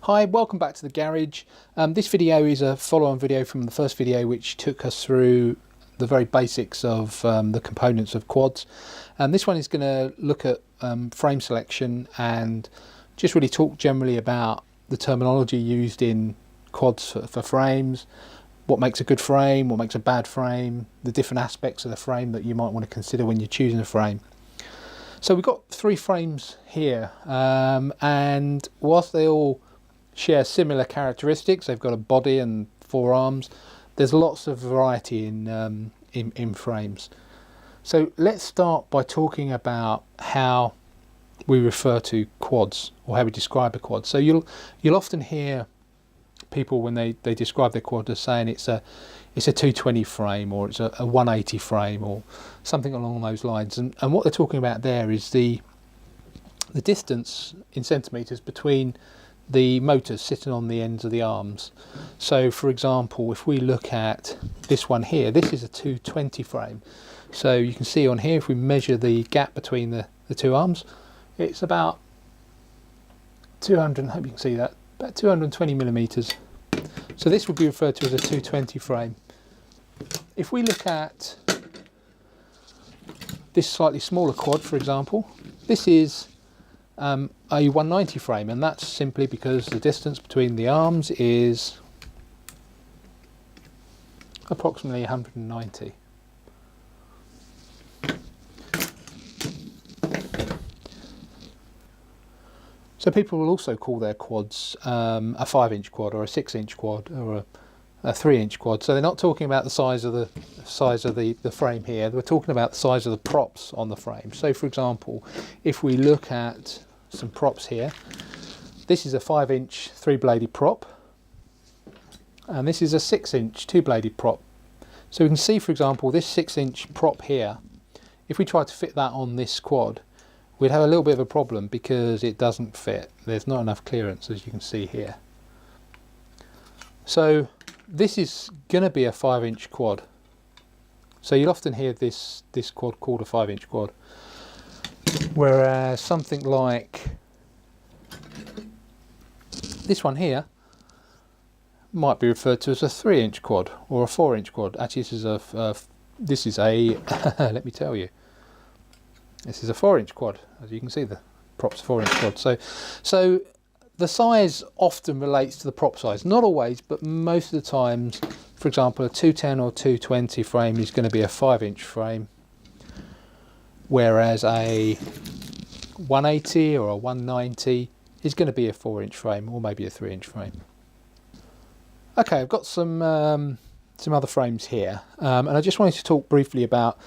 Hi, welcome back to the garage. This video is a follow-on video from the first video, which took us through the very basics of the components of quads. This one is going to look at frame selection and just really talk generally about the terminology used in quads for frames, what makes a good frame, what makes a bad frame, the different aspects of the frame that you might want to consider when you're choosing a frame. So we've got three frames here, and whilst they all share similar characteristics, they've got a body and four arms, there's lots of variety in frames. So let's start by talking about how we refer to quads, or how we describe a quad. So you'll often hear people when they describe their quad as saying it's a 220 frame, or it's a 180 frame, or something along those lines. And what they're talking about there is the distance in centimetres between the motors sitting on the ends of the arms. So for example, if we look at this one here, this is a 220 frame. So you can see on here, if we measure the gap between the two arms, it's about 200, I hope you can see that, about 220 millimetres. So this would be referred to as a 220 frame. If we look at this slightly smaller quad, for example, this is a 190 frame, and that's simply because the distance between the arms is approximately 190. So people will also call their quads a 5-inch quad, or a 6-inch quad, or a 3-inch quad. So they're not talking about the size of the frame here. We're talking about the size of the props on the frame. So for example, if we look at some props here, this is a 5-inch 3-bladed prop, and this is a 6-inch 2-bladed prop. So we can see, for example, this 6-inch prop here, if we tried to fit that on this quad, we'd have a little bit of a problem because it doesn't fit. There's not enough clearance, as you can see here. So this is going to be a 5-inch quad. So you'll often hear this quad called a 5-inch quad, whereas something like this one here might be referred to as a 3-inch quad or a 4-inch quad. Actually, this is a let me tell you, this is a 4-inch quad. As you can see, the prop's 4-inch quad. So the size often relates to the prop size. Not always, but most of the times. For example, a 210 or 220 frame is going to be a 5-inch frame, whereas a 180 or a 190 is going to be a 4-inch frame, or maybe a 3-inch frame. Okay, I've got some other frames here, and I just wanted to talk briefly about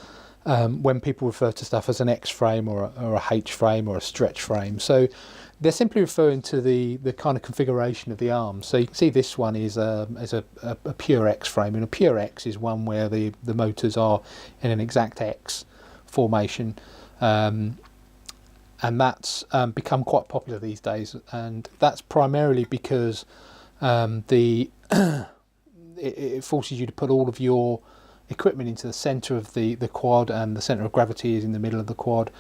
when people refer to stuff as an X frame or a H frame or a stretch frame. So they're simply referring to the kind of configuration of the arms. So you can see this one is a pure X frame, and a pure X is one where the motors are in an exact X formation, and that's become quite popular these days, and that's primarily because it forces you to put all of your equipment into the centre of the quad, and the centre of gravity is in the middle of the quad.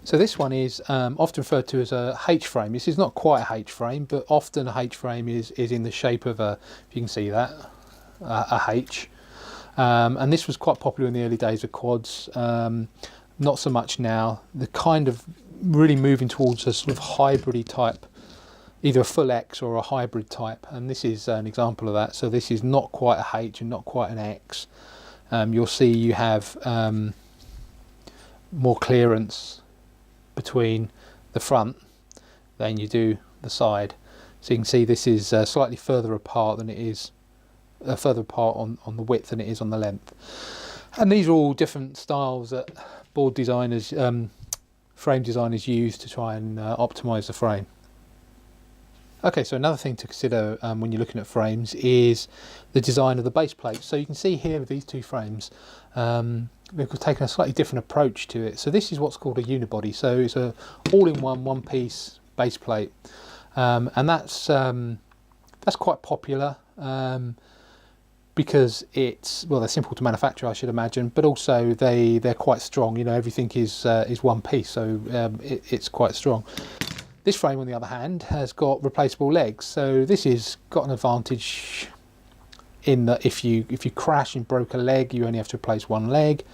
So this one is often referred to as a H frame. This is not quite a H frame, but often a H frame is in the shape of a, if you can see that, a H. And this was quite popular in the early days of quads. Not so much now. They're kind of really moving towards a sort of hybrid type, either a full X or a hybrid type, and this is an example of that. So this is not quite a H and not quite an X. You'll see you have more clearance between the front than you do the side. So you can see this is slightly further apart than it is, further apart on the width than it is on the length. And these are all different styles that board designers, frame designers use to try and optimize the frame. Okay, so another thing to consider when you're looking at frames is the design of the base plate. So you can see here with these two frames, we've taken a slightly different approach to it. So this is what's called a unibody. So it's a all-in-one, one-piece base plate, and that's quite popular because it's, well, they're simple to manufacture, I should imagine, but also they're quite strong. You know, everything is one piece, so it's quite strong. This frame, on the other hand, has got replaceable legs, so this has got an advantage in that if you crash and broke a leg, you only have to replace one leg.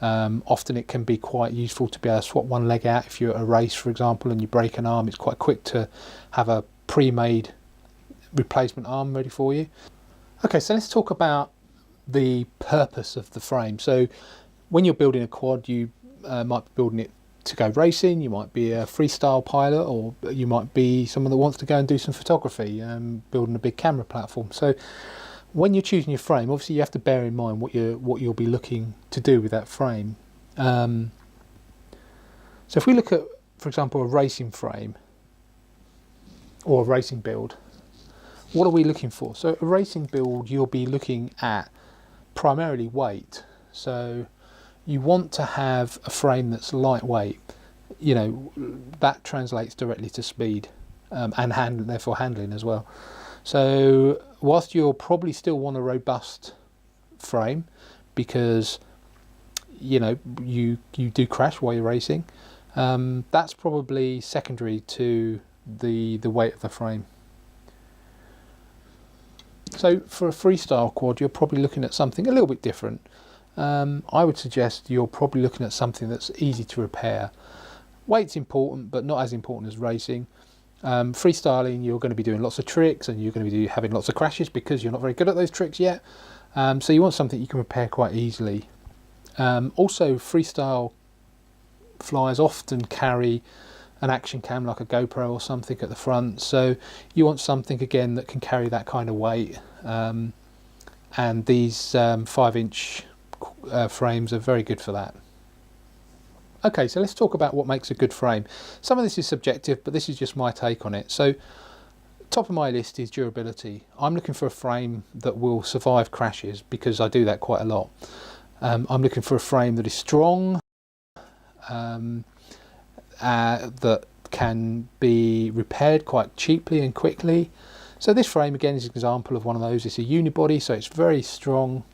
Often it can be quite useful to be able to swap one leg out if you're at a race, for example, and you break an arm. It's quite quick to have a pre-made replacement arm ready for you. Okay, so let's talk about the purpose of the frame. So when you're building a quad, you might be building it to go racing, you might be a freestyle pilot, or you might be someone that wants to go and do some photography, building a big camera platform. So when you're choosing your frame, obviously you have to bear in mind what you'll be looking to do with that frame. So if we look at, for example, a racing frame or a racing build, what are we looking for? So a racing build, you'll be looking at primarily weight. So you want to have a frame that's lightweight. You know, that translates directly to speed and therefore handling as well. So whilst you'll probably still want a robust frame, because you know you do crash while you're racing, that's probably secondary to the weight of the frame. So for a freestyle quad, you're probably looking at something a little bit different. I would suggest you're probably looking at something that's easy to repair. Weight's important, but not as important as racing. Freestyling, you're going to be doing lots of tricks and you're going to be having lots of crashes because you're not very good at those tricks yet. So you want something you can repair quite easily. Also, freestyle flyers often carry an action cam like a GoPro or something at the front, so you want something again that can carry that kind of weight, and these 5-inch frames are very good for that. Okay, so let's talk about what makes a good frame. Some of this is subjective, but this is just my take on it. So top of my list is durability. I'm looking for a frame that will survive crashes because I do that quite a lot. I'm looking for a frame that is strong, that can be repaired quite cheaply and quickly. So this frame again is an example of one of those. It's a unibody, so it's very strong.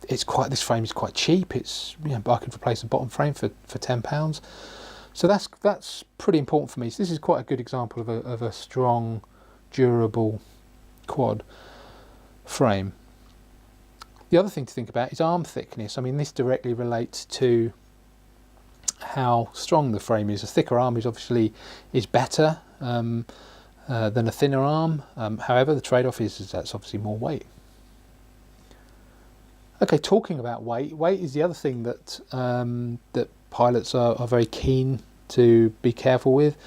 This frame is quite cheap. It's, you know, I could replace the bottom frame for £10. So that's pretty important for me. So this is quite a good example of a strong, durable quad frame. The other thing to think about is arm thickness. I mean, this directly relates to how strong the frame is. A thicker arm is obviously better than a thinner arm. However, the trade-off is that's obviously more weight. Okay, talking about weight is the other thing that that pilots are very keen to be careful with.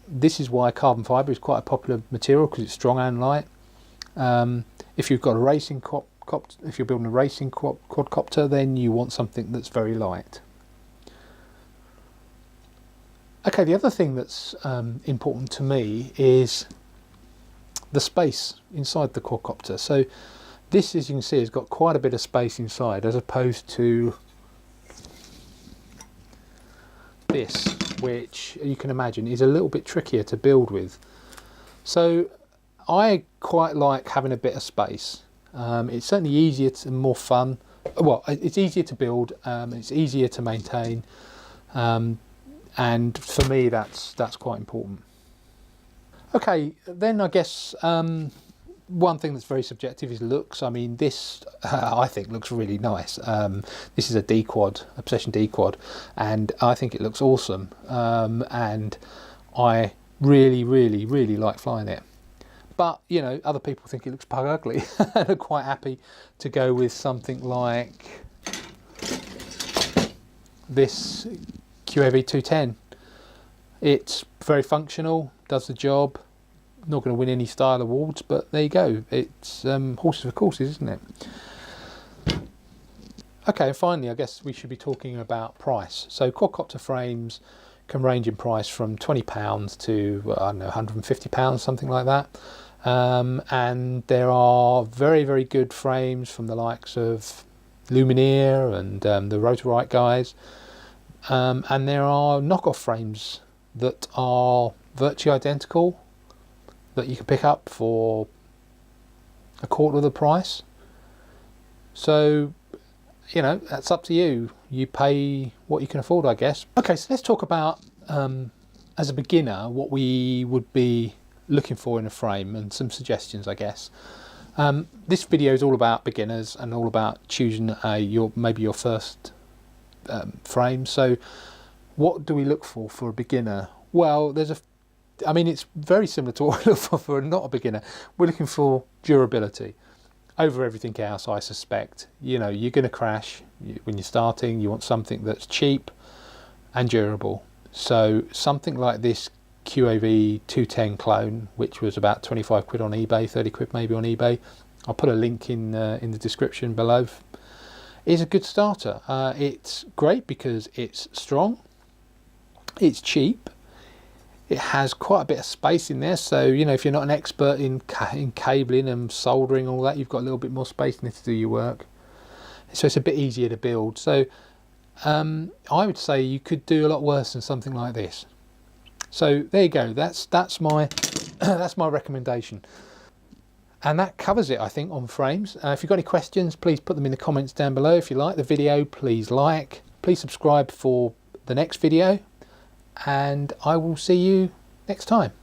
This is why carbon fibre is quite a popular material, because it's strong and light. If you've got a racing if you're building a racing quadcopter, then you want something that's very light. Okay, the other thing that's important to me is the space inside the quadcopter. So this, as you can see, has got quite a bit of space inside, as opposed to this, which you can imagine is a little bit trickier to build with. So I quite like having a bit of space. It's certainly easier and more fun. Well, it's easier to build, it's easier to maintain, and for me that's quite important. Okay, then I guess one thing that's very subjective is looks. I mean, this I think looks really nice. This is a D quad, Obsession D quad, and I think it looks awesome, and I really like flying it. But you know, other people think it looks pug ugly and are quite happy to go with something like this QAV 210. It's very functional, does the job. Not going to win any style awards, but there you go. It's horses for courses, isn't it? Okay, finally, I guess we should be talking about price. So quadcopter frames can range in price from £20 to, I don't know, £150, something like that. And there are very good frames from the likes of Lumineer and the Rotorite guys. And there are knockoff frames that are virtually identical, that you can pick up for a quarter of the price. So you know, that's up to you. You pay what you can afford, I guess. Okay, so let's talk about, as a beginner, what we would be looking for in a frame and some suggestions, I guess. This video is all about beginners and all about choosing maybe your first frame. So what do we look for a beginner? Well, I mean, it's very similar to what we look for not a beginner. We're looking for durability over everything else, I suspect. You know, you're going to crash when you're starting. You want something that's cheap and durable. So something like this QAV 210 clone, which was about 25 quid on eBay, 30 quid maybe on eBay. I'll put a link in the description below. Is a good starter. It's great because it's strong, it's cheap, it has quite a bit of space in there, so you know, if you're not an expert in cabling and soldering and all that, you've got a little bit more space in there to do your work, so it's a bit easier to build. So I would say you could do a lot worse than something like this. So there you go, that's my that's my recommendation. And that covers it, I think, on frames. If you've got any questions, please put them in the comments down below. If you like the video, please subscribe for the next video, and I will see you next time.